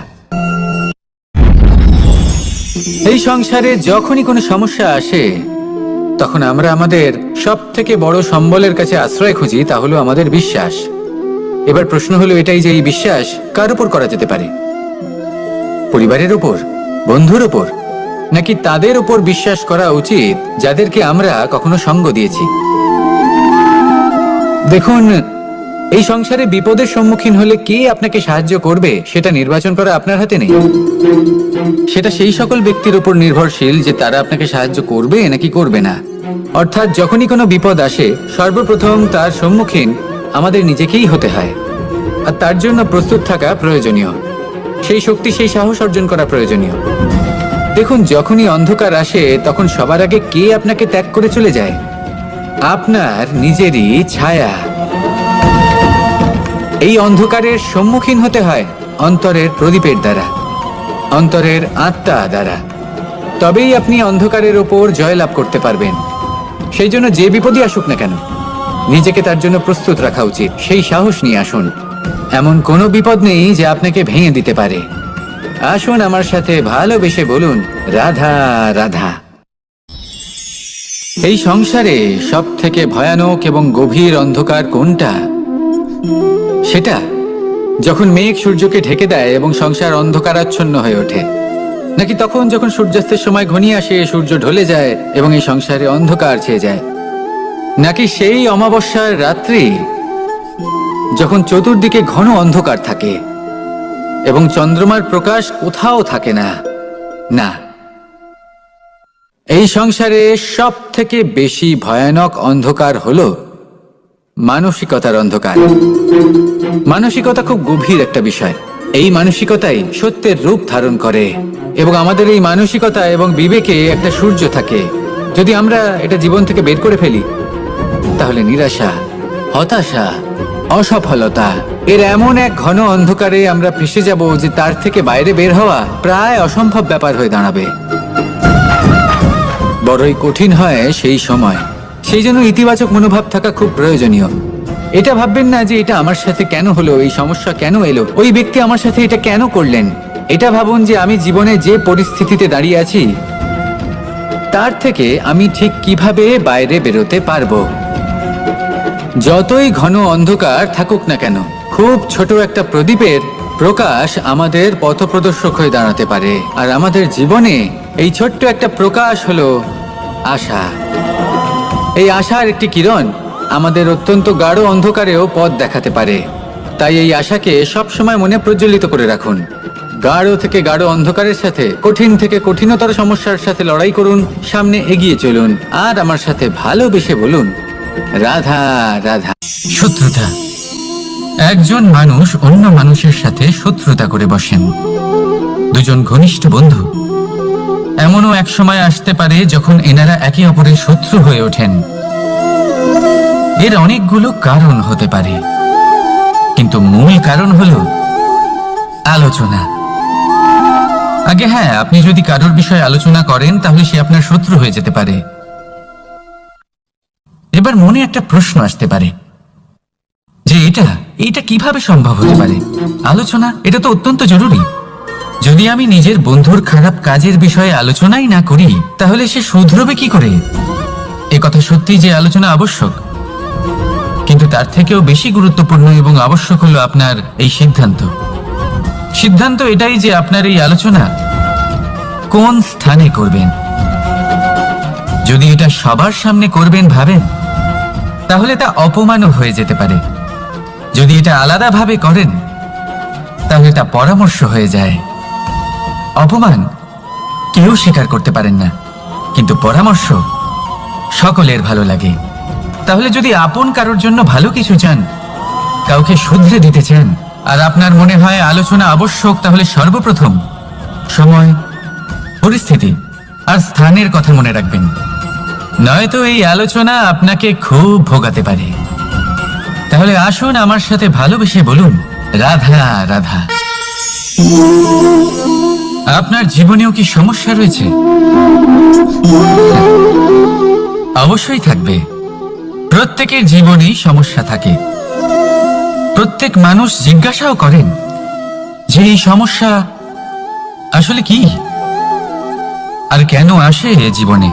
এই সংসারে যখনই কোনো সমস্যা আসে, তখন আমরা আমাদের সব থেকে বড় সম্বলের কাছে আশ্রয় খুঁজি, তা হলো আমাদের বিশ্বাস। এবার প্রশ্ন হলো এটাই যে এই বিশ্বাস কার উপর করা যেতে পারে? পরিবারের উপর, বন্ধুর উপর, নাকি তাদের উপর বিশ্বাস করা উচিত যাদেরকে আমরা কখনো সঙ্গ দিয়েছি? দেখুন, এই সংসারে বিপদের সম্মুখীন হলে কে আপনাকে সাহায্য করবে, সেটা নির্বাচন করা আপনার হাতে নেই। সেটা সেই সকল ব্যক্তির উপর নির্ভরশীল যে তারা আপনাকে সাহায্য করবে নাকি করবে না। অর্থাৎ যখনই কোনো বিপদ আসে, সর্বপ্রথম তার সম্মুখীন আমাদের নিজেকেই হতে হয়। আর তার জন্য প্রস্তুত থাকা প্রয়োজনীয়, সেই শক্তি, সেই সাহস অর্জন করা প্রয়োজনীয়। দেখুন, যখনই অন্ধকার আসে, তখন সবার আগে কে আপনাকে ত্যাগ করে চলে যায়? আপনার নিজেরই ছায়া। এই অন্ধকারের সম্মুখীন হতে হয় অন্তরের প্রদীপের দ্বারা, অন্তরের আত্মা দ্বারা। তবেই আপনি অন্ধকারের ওপর জয়লাভ করতে পারবেন। সেই জন্য যে বিপদই আসুক না কেন, নিজেকে তার জন্য প্রস্তুত রাখা উচিত। সেই সাহস নিয়ে আসুন। এমন কোনো বিপদ নেই যে আপনাকে ভেঙে দিতে পারে। আসুন আমার সাথে ভালোবেসে বলুন, রাধা রাধা। এই সংসারে সব থেকে ভয়ানক এবং গভীর অন্ধকার কোনটা? সেটা যখন মেঘ সূর্যকে ঢেকে দেয় এবং সংসার অন্ধকারাচ্ছন্ন হয়ে ওঠে, নাকি তখন যখন সূর্যাস্তের সময় ঘনিয়ে আসে, সূর্য ঢলে যায় এবং এই সংসারে অন্ধকার ছেয়ে যায়, নাকি সেই অমাবস্যার রাত্রি যখন চতুর্দিকে ঘন অন্ধকার থাকে এবং চন্দ্রমার প্রকাশ কোথাও থাকে না? না, এই সংসারে সব থেকে বেশি ভয়ানক অন্ধকার হলো মানসিকতার অন্ধকার। মানসিকতা খুব গভীর একটা বিষয়। এই মানসিকতাই সত্যের রূপ ধারণ করে এবং আমাদের এই মানসিকতা এবং বিবেকে একটা সূর্য থাকে। যদি আমরা এটা জীবন থেকে বের করে ফেলি, তাহলে নিরাশা, হতাশা, অসফলতা এর এমন এক ঘন অন্ধকারে আমরা ফেসে যাব যে তার থেকে বাইরে বের হওয়া প্রায় অসম্ভব ব্যাপার হয়ে দাঁড়াবে। বড়ই কঠিন হয় সেই সময়। সেই জন্য ইতিবাচক মনোভাব থাকা খুব প্রয়োজনীয়। এটা ভাববেন না যে এটা আমার সাথে কেন হলো, এই সমস্যা কেন এলো, ওই ব্যক্তি আমার সাথে এটা কেন করলেন। এটা ভাবুন যে আমি জীবনে যে পরিস্থিতিতে দাঁড়িয়ে আছি, তার থেকে আমি ঠিক কিভাবে বাইরে বেরোতে পারবো। যতই ঘন অন্ধকার থাকুক না কেন, খুব ছোট একটা প্রদীপের প্রকাশ আমাদের পথপ্রদর্শক হয়ে দাঁড়াতে পারে। আর আমাদের জীবনে এই ছোট্ট একটা প্রকাশ হলো আশা। এই আশার একটি কিরণ আমাদের অত্যন্ত গাঢ় অন্ধকারেও পথ দেখাতে পারে। তাই এই আশাকে সবসময় মনে প্রজ্বলিত করে রাখুন। গাঢ় থেকে গাঢ় অন্ধকারের সাথে, কঠিন থেকে কঠিনতর সমস্যার সাথে লড়াই করুন, সামনে এগিয়ে চলুন, আর আমার সাথে ভালোবেসে বলুন, রাধা রাধা। শত্রুতা। একজন মানুষ অন্য মানুষের সাথে শত্রুতা করে বসেন, দুজন ঘনিষ্ঠ বন্ধু। এমনও এক সময় আসতে পারে যখন এনারা একে অপরের শত্রু হয়ে ওঠেন। এর অনেকগুলো কারণ হতে পারে, কিন্তু মূল কারণ হলো আলোচনা। আগে হ্যাঁ, আপনি যদি কারোর বিষয়ে আলোচনা করেন তাহলে সে আপনার শত্রু হয়ে যেতে পারে। এবার মনে একটা প্রশ্ন আসতে পারে যে এটা কিভাবে সম্ভব হতে পারে? আলোচনা, এটা তো অত্যন্ত জরুরি। যদি আমি নিজের বন্ধুর খারাপ কাজের বিষয়ে আলোচনাই না করি তাহলে সে শুধরবে কি করে? এ কথা সত্যি যে আলোচনা আবশ্যক, কিন্তু তার থেকেও বেশি গুরুত্বপূর্ণ এবং আবশ্যক হলো আপনার এই সিদ্ধান্ত। সিদ্ধান্ত এটাই যে আপনার এই আলোচনা কোন স্থানে করবেন। যদি এটা সবার সামনে করবেন ভাবেন, তাহলে তা অপমানও হয়ে যেতে পারে। যদি এটা আলাদাভাবে করেন তাহলে তা পরামর্শ হয়ে যায়। অপমান কেউ স্বীকার করতে পারেন না, কিন্তু পরামর্শ সকলের ভালো লাগে। তাহলে যদি আপন কারোর জন্য ভালো কিছু চান, কাউকে শুধরে দিতে চান, আর আপনার মনে হয় আলোচনা আবশ্যক, তাহলে সর্বপ্রথম সময়, পরিস্থিতি আর স্থানের কথা মনে রাখবেন। নয়তো এই আলোচনা আপনাকে খুব ভোগাতে পারে। তাহলে আসুন আমার সাথে ভালোবেসে বলুন, রাধা রাধা। আপনার জীবনেও কি সমস্যা রয়েছে? অবশ্যই থাকবে। প্রত্যেকের জীবনেই সমস্যা থাকে। প্রত্যেক মানুষ জিজ্ঞাসাও করেন যে এই সমস্যা আসলে কি আর কেন আসে জীবনে।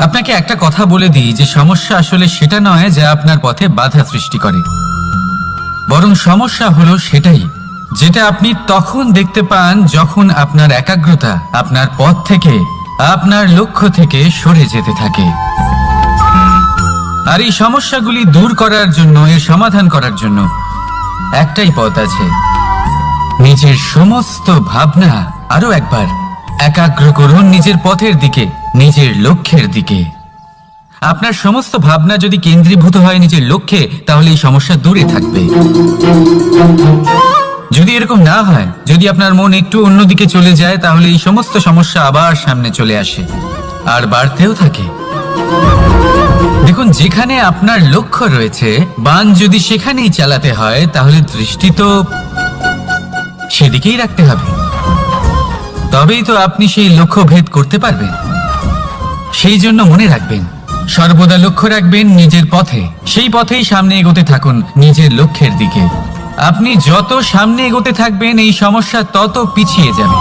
আপনাকে একটা কথা বলে দিই যে সমস্যা আসলে সেটা নয় যা আপনার পথে বাধা সৃষ্টি করে, বরং সমস্যা হলো সেটাই যেটা আপনি তখন দেখতে পান যখন আপনার একাগ্রতা আপনার পথ থেকে, আপনার লক্ষ্য থেকে সরে যেতে থাকে। আর এই সমস্যাগুলি দূর করার জন্য, এর সমাধান করার জন্য একটাই পথ আছে, নিজের সমস্ত ভাবনা আরো একবার একাগ্র করুন নিজের পথের দিকে, নিজের লক্ষ্যের দিকে। আপনার সমস্ত ভাবনা যদি কেন্দ্রীভূত হয় নিজের লক্ষ্যে, তাহলে এই সমস্যা দূরে থাকবে। যদি এরকম না হয়, যদি আপনার মন একটু অন্যদিকে চলে যায়, তাহলে এই সমস্ত সমস্যা আবার সামনে চলে আসে আর বাড়তেও থাকে। দেখুন, যেখানে আপনার লক্ষ্য রয়েছে, বাণ যদি সেখানেই চালাতে হয়, তাহলে দৃষ্টি তো সেদিকেই রাখতে হবে। তবেই তো আপনি সেই লক্ষ্য ভেদ করতে পারবেন। সেই জন্য মনে রাখবেন, সর্বদা লক্ষ্য রাখবেন নিজের পথে, সেই পথেই সামনে এগোতে থাকুন নিজের লক্ষ্যের দিকে। আপনি যত সামনে এগোতে থাকবেন এই সমস্যা তত পিছিয়ে যাবে।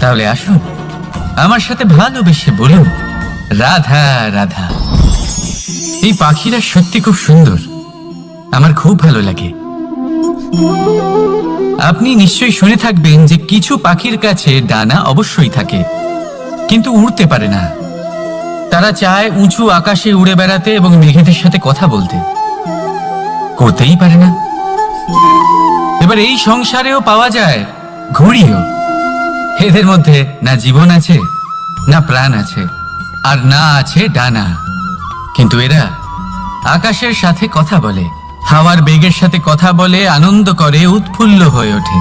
তাহলে আসুন আমার সাথে ভালোবেসে বলুন, রাধা রাধা। এই পাখিরা সত্যি খুব সুন্দর, আমার খুব ভালো লাগে। আপনি নিশ্চয়ই শুনে থাকবেন যে কিছু পাখির কাছে ডানা অবশ্যই থাকে, কিন্তু উড়তে পারে না। তারা চায় উঁচু আকাশে উড়ে বেড়াতে এবং মেঘেদের সাথে কথা বলতে, করতেই পারে না। এবার এই সংসারেও পাওয়া যায় ঘুড়িও। এদের মধ্যে না জীবন আছে, না প্রাণ আছে, আর না আছে ডানা, কিন্তু এরা আকাশের সাথে কথা বলে, হাওয়ার বেগের সাথে কথা বলে, আনন্দ করে, উৎফুল্ল হয়ে ওঠে,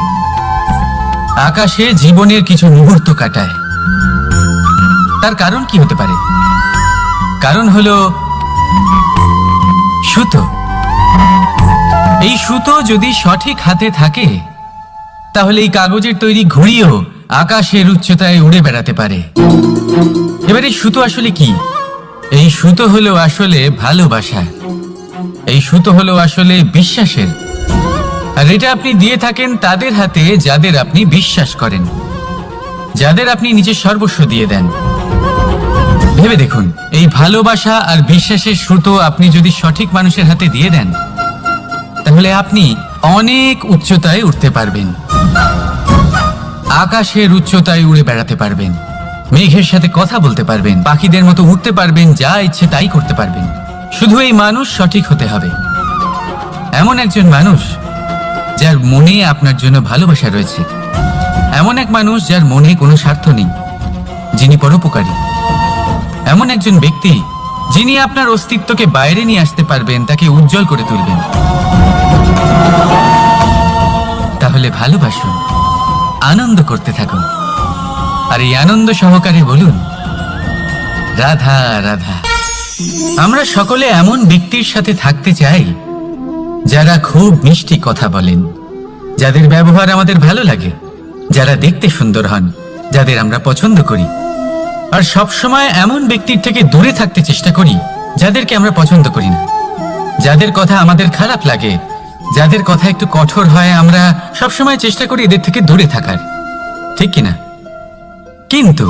আকাশে জীবনের কিছু মুহূর্ত কাটায়। তার কারণ কি হতে পারে? কারণ হলো সুতো। এই সুতো যদি সঠিক হাতে থাকে, তাহলে এই কাগজের তৈরি ঘুড়িও আকাশের উচ্চতায় উড়ে বেড়াতে পারে। এবার এই সুতো আসলে কি? এই সুতো হলো আসলে ভালোবাসা, এই সুতো হলো আসলে বিশ্বাসের। আর এটা আপনি দিয়ে থাকেন তাদের হাতে যাদের আপনি বিশ্বাস করেন, যাদের আপনি নিজের সর্বস্ব দিয়ে দেন। ভেবে দেখুন, এই ভালোবাসা আর বিশ্বাসের সুতো আপনি যদি সঠিক মানুষের হাতে দিয়ে দেন, তাহলে আপনি অনেক উচ্চতায় উঠতে পারবেন, আকাশের উচ্চতায় উড়ে বেড়াতে পারবেন, মেঘের সাথে কথা বলতে পারবেন, পাখিদের মতো উঠতে পারবেন, যা ইচ্ছে তাই করতে পারবেন। শুধু এই মানুষ সঠিক হতে হবে, এমন একজন মানুষ যার মনে আপনার জন্য ভালোবাসা রয়েছে, এমন এক মানুষ যার মনে কোনো স্বার্থ নেই, যিনি পরোপকারী, এমন একজন ব্যক্তি যিনি আপনার অস্তিত্বকে বাইরে নিয়ে আসতে পারবেন, তাকে উজ্জ্বল করে তুলবেন। তাহলে ভালোবাসুন, আনন্দ করতে থাকুন, আর এই আনন্দ সহকারে বলুন, রাধা রাধা। আমরা সকলে এমন ব্যক্তির সাথে থাকতে চাই যারা খুব মিষ্টি কথা বলেন, যাদের ব্যবহার আমাদের ভালো লাগে, যারা দেখতে সুন্দর হন, যাদের আমরা পছন্দ করি। আর সবসময় এমন ব্যক্তির থেকে দূরে থাকতে চেষ্টা করি যাদেরকে আমরা পছন্দ করি না, যাদের কথা আমাদের খারাপ লাগে, যাদের কথা একটু কঠোর হয়। আমরা সবসময় চেষ্টা করি এদের থেকে দূরে থাকার, ঠিক কিনা? কিন্তু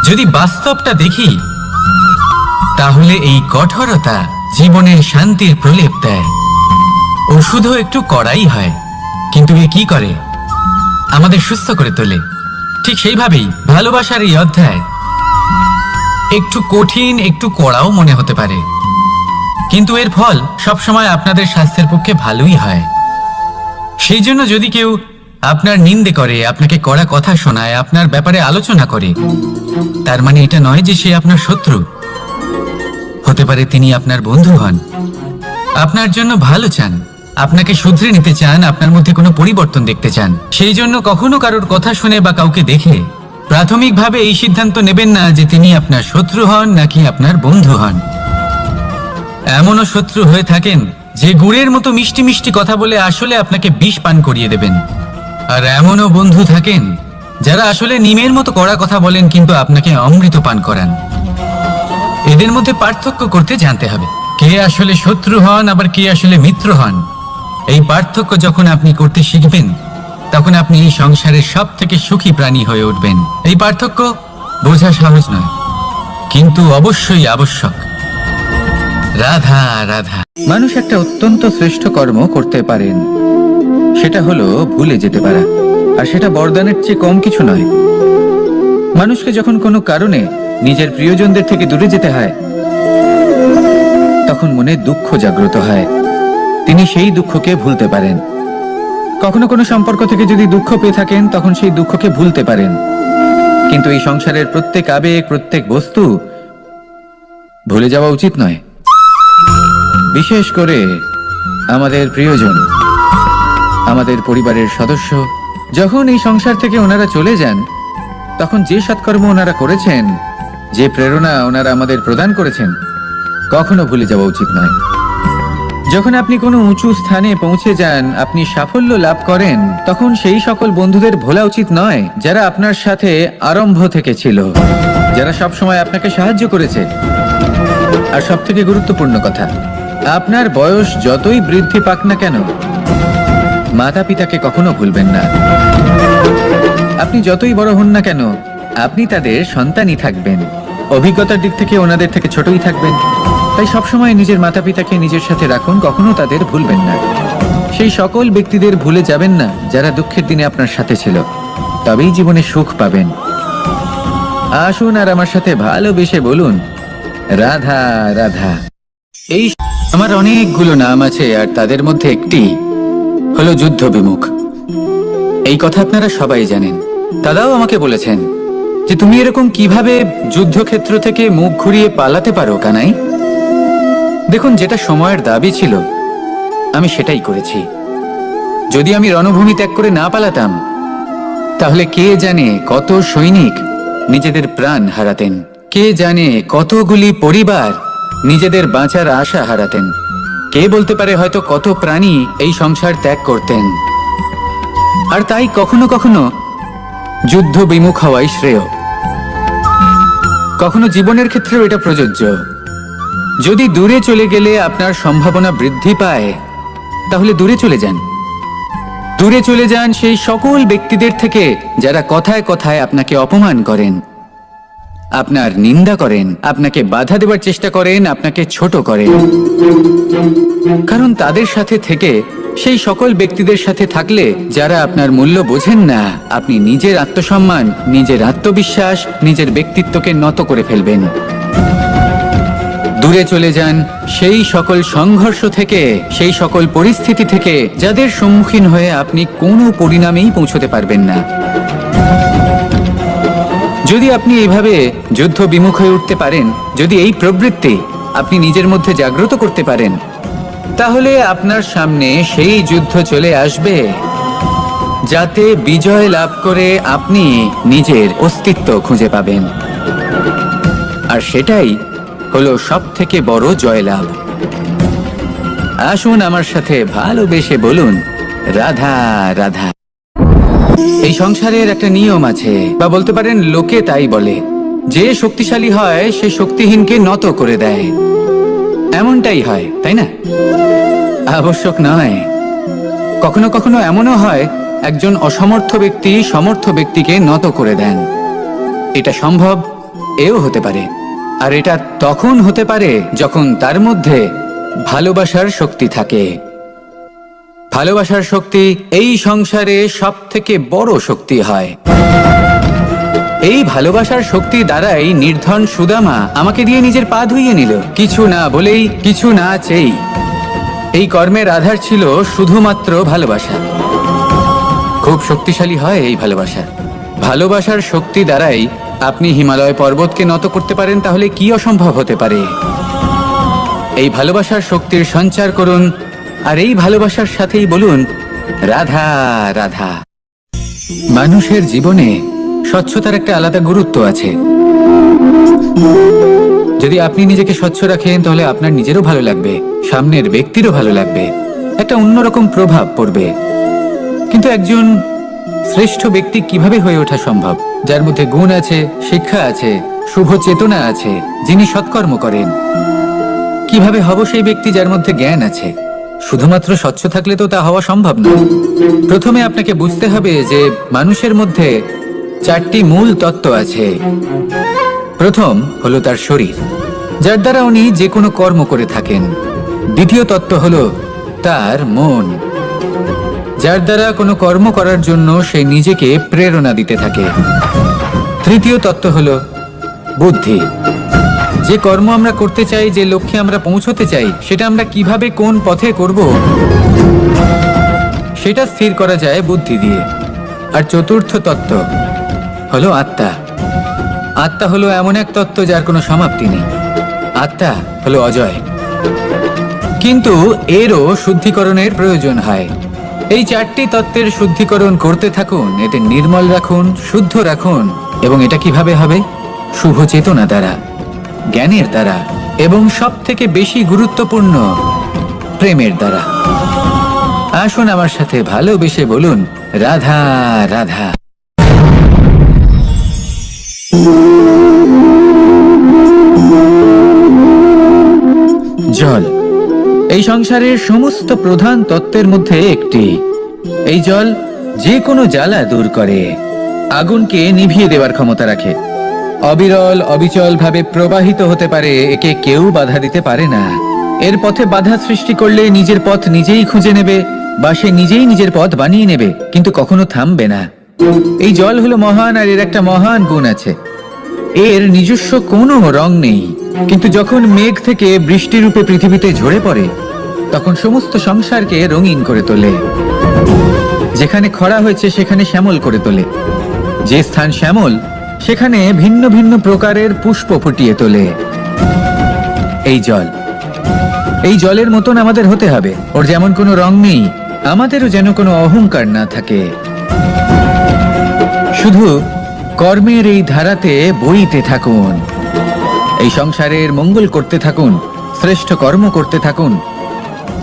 যদি বাস্তবটা দেখি, তাহলে এই কঠোরতা জীবনে শান্তির প্রলেপ দেয়। ওষুধও একটু কড়াই হয়, কিন্তু এ কি করে? আমাদের সুস্থ করে তোলে। ঠিক সেইভাবেই ভালোবাসার এই অধ্যায় একটু কঠিন, একটু কড়াও মনে হতে পারে, কিন্তু এর ফল সবসময় আপনাদের স্বাস্থ্যের পক্ষে ভালোই হয়। সেই জন্য যদি কেউ আপনার নিন্দে করে, আপনাকে কড়া কথা শোনায়, আপনার ব্যাপারে আলোচনা করে, তার মানে এটা নয় যে সে আপনার শত্রু। হতে পারে তিনি আপনার বন্ধু হন, আপনার জন্য ভালো চান, আপনাকে শুধরে নিতে চান, আপনার মধ্যে কোনো পরিবর্তন দেখতে চান। সেই জন্য কখনো কারোর কথা শুনে বা কাউকে দেখে প্রাথমিকভাবে এই সিদ্ধান্ত নেবেন না যে তিনি আপনার শত্রু হন নাকি আপনার বন্ধু হন। এমনও শত্রু হয়ে থাকেন যে গুড়ের মতো মিষ্টি মিষ্টি কথা বলে আসলে আপনাকে বিষ পান করিয়ে দেবেন, আর এমনও বন্ধু থাকেন যারা আসলে নিমের মতো কড়া কথা বলেন কিন্তু আপনাকে অমৃত পান করান। এদের মধ্যে পার্থক্য করতে জানতে হবে, কে আসলে শত্রু হন আবার কে আসলে মিত্র হন। এই পার্থক্য যখন আপনি করতে শিখবেন, তখন আপনি এই সংসারের সব থেকে সুখী প্রাণী হয়ে উঠবেন। এই পার্থক্য বোঝা সহজ নয়, কিন্তু অবশ্যই আবশ্যক। রাধা রাধা। মানুষ একটা অত্যন্ত শ্রেষ্ঠ কর্ম করতে পারেন, সেটা হলো ভুলে যেতে পারা, আর সেটা বরদানের চেয়ে কম কিছু নয়। মানুষকে যখন কোনো কারণে নিজের প্রিয়জনদের থেকে দূরে যেতে হয়, তখন মনে দুঃখ জাগ্রত হয়, তিনি সেই দুঃখকে ভুলতে পারেন। কখনো কোনো সম্পর্ক থেকে যদি দুঃখ পেয়ে থাকেন, তখন সেই দুঃখকে ভুলতে পারেন। কিন্তু এই সংসারের প্রত্যেক আবেগ, প্রত্যেক বস্তু ভুলে যাওয়া উচিত নয়। বিশেষ করে আমাদের প্রিয়জন, আমাদের পরিবারের সদস্য, যখন এই সংসার থেকে ওনারা চলে যান, তখন যে সৎকর্ম ওনারা করেছেন, যে প্রেরণা ওনারা আমাদের প্রদান করেছেন, কখনো ভুলে যাওয়া উচিত নয়। যখন আপনি কোনো উঁচু স্থানে পৌঁছে যান, আপনি সাফল্য লাভ করেন, তখন সেই সকল বন্ধুদের ভোলা উচিত নয় যারা আপনার সাথে আরম্ভ থেকে ছিল, যারা সবসময় আপনাকে সাহায্য করেছে। আর সব থেকে গুরুত্বপূর্ণ কথা, আপনার বয়স যতই বৃদ্ধি পাক না কেন, মাতা পিতাকে কখনো ভুলবেন না। আপনি যতই বড় হন না কেন, আপনি তাদের সন্তানই থাকবেন। অভিজ্ঞতার দিক থেকে ওনাদের থেকে ছোটই থাকবেন। তাই সবসময় নিজের মাতা পিতাকে নিজের সাথে রাখুন, কখনো তাদের ভুলবেন না। সেই সকল ব্যক্তিদের ভুলে যাবেন না যারা দুঃখের দিনে আপনার সাথে ছিল, তবেই জীবনে সুখ পাবেন। আসুন আর আমার সাথে ভালোবেসে বলুন, রাধা রাধা। এই আমার অনেকগুলো নাম আছে, আর তাদের মধ্যে একটি হলো যুদ্ধ বিমুখ। এই কথা আপনারা সবাই জানেন। দাদাও আমাকে বলেছেন যে তুমি এরকম কিভাবে যুদ্ধক্ষেত্র থেকে মুখ ঘুরিয়ে পালাতে পারো কানাই। দেখুন, যেটা সময়ের দাবি ছিল আমি সেটাই করেছি। যদি আমি রণভূমি ত্যাগ করে না পালাতাম, তাহলে কে জানে কত সৈনিক নিজেদের প্রাণ হারাতেন, কে জানে কতগুলি পরিবার নিজেদের বাঁচার আশা হারাতেন, কে বলতে পারে হয়তো কত প্রাণী এই সংসার ত্যাগ করতেন। আর তাই কখনো কখনো যুদ্ধ বিমুখ হওয়াই শ্রেয়। কখনো জীবনের ক্ষেত্রেও এটা প্রযোজ্য। যদি দূরে চলে গেলে আপনার সম্ভাবনা বৃদ্ধি পায়, তাহলে দূরে চলে যান। দূরে চলে যান সেই সকল ব্যক্তিদের থেকে যারা কথায় কথায় আপনাকে অপমান করেন। আপনার নিন্দা করেন, আপনাকে বাধা দেওয়ার চেষ্টা করেন, আপনাকে ছোট করেন। কারণ তাদের সাথে থেকে, সেই সকল ব্যক্তিদের সাথে থাকলে যারা আপনার মূল্য বোঝেন না, আপনি নিজের আত্মসম্মান, নিজের আত্মবিশ্বাস, নিজের ব্যক্তিত্বকে নত করে ফেলবেন। দূরে চলে যান সেই সকল সংঘর্ষ থেকে, সেই সকল পরিস্থিতি থেকে যাদের সম্মুখীন হয়ে আপনি কোনো পরিণামেই পৌঁছতে পারবেন না। যদি আপনি এইভাবে যুদ্ধ বিমুখ হয়ে উঠতে পারেন, যদি এই প্রবৃত্তি আপনি নিজের মধ্যে জাগ্রত করতে পারেন, তাহলে আপনার সামনে সেই যুদ্ধ চলে আসবে যাতে বিজয় লাভ করে আপনি নিজের অস্তিত্ব খুঁজে পাবেন। আর সেটাই হলো সবথেকে বড় জয়লাভ। আসুন আমার সাথে ভালোবেসে বলুন, রাধা রাধা। এই সংসারের একটা নিয়ম আছে, বা বলতে পারেন লোকে তাই বলে, যে শক্তিশালী হয় সে শক্তিহীনকে নত করে দেয়। এমনটাই হয়, তাই না? আবশ্যক নয়, কখনো কখনো এমনও হয় একজন অসমর্থ ব্যক্তি সমর্থ ব্যক্তিকে নত করে দেন। এটা সম্ভব, এও হতে পারে। আর এটা তখন হতে পারে যখন তার মধ্যে ভালোবাসার শক্তি থাকে। ভালোবাসার শক্তি এই সংসারে সব থেকে বড় শক্তি হয়। এই ভালোবাসার শক্তি দ্বারাই নির্ধন সুদামা আমাকে দিয়ে নিজের পা ধুইয়ে নিল, কিছু না বলেই, কিছু না চেয়েই। এই কর্মের আধার ছিল শুধুমাত্র ভালোবাসা। খুব শক্তিশালী হয় এই ভালোবাসা। ভালোবাসার শক্তি দ্বারাই আপনি হিমালয় পর্বতকে নত করতে পারেন, তাহলে কি অসম্ভব হতে পারে? এই ভালোবাসার শক্তির সঞ্চার করুন, আর এই ভালোবাসার সাথেই বলুন, রাধা রাধা। মানুষের জীবনে স্বচ্ছতার একটা আলাদা গুরুত্ব আছে। যদি আপনি নিজেকে স্বচ্ছ রাখেন, তাহলে আপনার নিজেরও ভালো লাগবে, সামনের ব্যক্তিরও ভালো লাগবে, একটা অন্যরকম প্রভাব পড়বে। কিন্তু একজন শ্রেষ্ঠ ব্যক্তি কিভাবে হয়ে ওঠা সম্ভব? যার মধ্যে গুণ আছে, শিক্ষা আছে, শুভ চেতনা আছে, যিনি সৎকর্ম করেন। কিভাবে হব সেই ব্যক্তি যার মধ্যে জ্ঞান আছে? শুধুমাত্র স্বচ্ছ থাকলে তো তা হওয়া সম্ভব নয়। প্রথমে আপনাকে বুঝতে হবে যে মানুষের মধ্যে 4টি মূল তত্ত্ব আছে। প্রথম হলো তার শরীর, যার দ্বারা উনি যে কোনো কর্ম করে থাকেন। দ্বিতীয় তত্ত্ব হলো তার মন, যার দ্বারা কোনো কর্ম করার জন্য সে নিজেকে প্রেরণা দিতে থাকে। তৃতীয় তত্ত্ব হলো বুদ্ধি, যে কর্ম আমরা করতে চাই, যে লক্ষ্যে আমরা পৌঁছতে চাই, সেটা আমরা কিভাবে কোন পথে করব সেটা স্থির করা যায় বুদ্ধি দিয়ে। আর চতুর্থ তত্ত্ব হলো আত্মা। আত্মা হলো এমন এক তত্ত্ব যার কোনো সমাপ্তি নেই। আত্মা হলো অজয়, কিন্তু এরও শুদ্ধিকরণের প্রয়োজন হয়। এই 4টি তত্ত্বের শুদ্ধিকরণ করতে থাকুন, এতে নির্মল রাখুন, শুদ্ধ রাখুন। এবং এটা কিভাবে হবে? শুভ চেতনা দ্বারা, জ্ঞানের দ্বারা, এবং সব থেকে বেশি গুরুত্বপূর্ণ প্রেমের দ্বারা। আসুন আমার সাথে ভালোবেসে বলুন, রাধা রাধা। জল এই সংসারের সমস্ত প্রধান তত্ত্বের মধ্যে একটি। এই জল যে কোনো জ্বালা দূর করে, আগুনকে নিভিয়ে দেওয়ার ক্ষমতা রাখে, অবিরল অবিচল ভাবে প্রবাহিত হতে পারে, একে কেউ বাধা দিতে পারে না। এর পথে বাধা সৃষ্টি করলে নিজের পথ নিজেই খুঁজে নেবে, বা সে নিজেই নিজের পথ বানিয়ে নেবে, কিন্তু কখনো থামবে না। এই জল হলো মহান, আর এর একটা মহান গুণ আছে, এর নিজস্ব কোনো রং নেই। কিন্তু যখন মেঘ থেকে বৃষ্টি রূপে পৃথিবীতে ঝরে পড়ে, তখন সমস্ত সংসারকে রঙিন করে তোলে। যেখানে খরা হয়েছে সেখানে শ্যামল করে তোলে, যে স্থান শ্যামল সেখানে ভিন্ন ভিন্ন প্রকারের পুষ্প ফুটিয়ে তোলে। এই জল, এই জলের মতন আমাদের হতে হবে। ওর যেমন কোনো রং নেই, আমাদেরও যেন কোনো অহংকার না থাকে। শুধু কর্মের এই ধারাতে বইতে থাকুন, এই সংসারের মঙ্গল করতে থাকুন, শ্রেষ্ঠ কর্ম করতে থাকুন।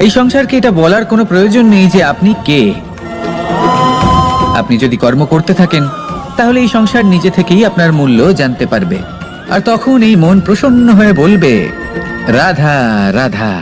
এই সংসারকে এটা বলার কোনো প্রয়োজন নেই যে আপনি কে। আপনি যদি কর্ম করতে থাকেন, তাহলে এই সংসার নিজে থেকেই আপনার মূল্য জানতে পারবে। আর তখন এই মন প্রসন্ন হয়ে বলবে, রাধা রাধা।